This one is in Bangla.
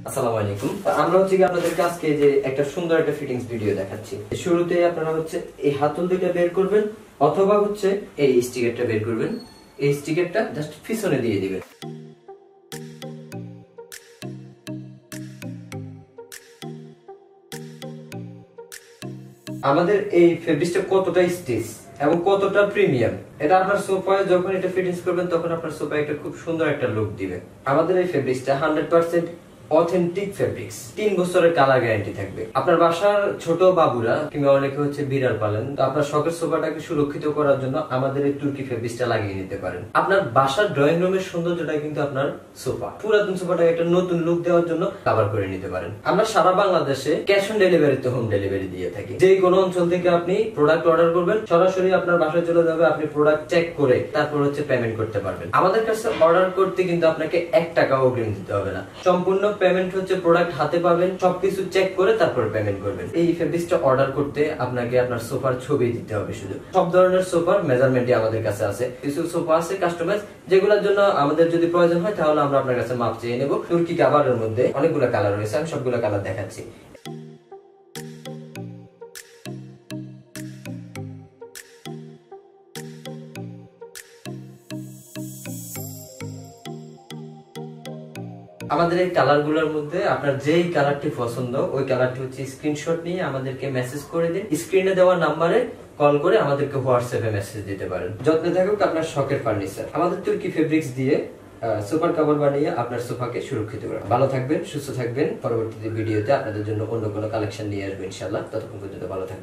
আসসালামু আলাইকুম। আমরা হচ্ছে কি আপনাদেরকে আজকে যে একটা সুন্দর একটা ফিটিংস ভিডিও দেখাচ্ছি। শুরুতে আপনারা হচ্ছে এই হাতল দুইটা বের করবেন অথবা হচ্ছে এই স্টিকারটা বের করবেন। এই স্টিকারটা জাস্ট পিছনে দিয়ে দিবেন। আমাদের এই ফেব্রিক্সটা কতটা স্টিচ এবং কতটা প্রিমিয়াম, এটা আপনার সোফায় যখন এটা ফিটিংস করবেন তখন আপনার সোফায় একটা খুব সুন্দর একটা লুক দিবে। আমাদের এই ফেব্রিক্সটা 100% অথেন্টিক ফেব্রিক্স, 3 বছরের কালার গ্যারান্টি থাকবে। আপনার বাসার ছোট বাবুরা কিংবা অনেকে হচ্ছে বিড়াল পালেন, তো আপনার শখের সোফাটাকে সুরক্ষিত করার জন্য আমাদের এই তুর্কি ফেব্রিক্সটা লাগিয়ে নিতে পারেন। আপনার বাসার ড্রয়িং রুমের সৌন্দর্যটা কিন্তু আপনার সোফা, পুরাতন সোফাটাকে একটা নতুন লুক দেওয়ার জন্য কভার করে নিতে পারেন। আমরা সারা বাংলাদেশে ক্যাশ অন ডেলিভারিতে হোম ডেলিভারি দিয়ে থাকি। যে কোনো অঞ্চল থেকে আপনি প্রোডাক্ট অর্ডার করবেন, সরাসরি আপনার বাসায় চলে যাবে, আপনি প্রোডাক্ট চেক করে তারপর হচ্ছে পেমেন্ট করতে পারবেন। আমাদের কাছে অর্ডার করতে কিন্তু আপনাকে 1 টাকাও অগ্রিম দিতে হবে না, সম্পূর্ণ পেমেন্ট হচ্ছে প্রোডাক্ট হাতে পাবেন, সবকিছু চেক করে তারপর পেমেন্ট করবেন। এই ফেব্রিক্সটা অর্ডার করতে আপনাকে আপনার সোফার ছবি দিতে হবে শুধু। সব ধরনের সোফার মেজারমেন্টই আমাদের কাছে আছে। কিছু সোফা আছে কাস্টমাইজ, যেগুলোর জন্য আমাদের যদি প্রয়োজন হয় তাহলে আমরা আপনার কাছে মাপ চেয়ে নেব। তুর্কি কাভারের মধ্যে অনেকগুলো কালার রয়েছে, আমি সবগুলো কালার দেখাচ্ছি। আমাদের এই কালারগুলোর মধ্যে আপনার যেই কালারটি পছন্দ ওই কালারটি হচ্ছে স্ক্রিনশট নিয়ে আমাদেরকে মেসেজ করে দিন। স্ক্রিনে দেওয়া নাম্বারে কল করে আমাদেরকে হোয়াটসঅ্যাপে মেসেজ দিতে পারেন। যত্নে থাকুক আপনার শখের ফার্নিচার। আমাদের তুর্কি ফেব্রিক্স দিয়ে সুপার কভার বানিয়ে আপনার সোফাকে সুরক্ষিত করা। ভালো থাকবেন, সুস্থ থাকবেন। পরবর্তী ভিডিওতে আপনাদের জন্য অন্য কোনো কালেকশন নিয়ে আসবো ইনশাআল্লাহ। ততক্ষণ পর্যন্ত ভালো থাকবেন।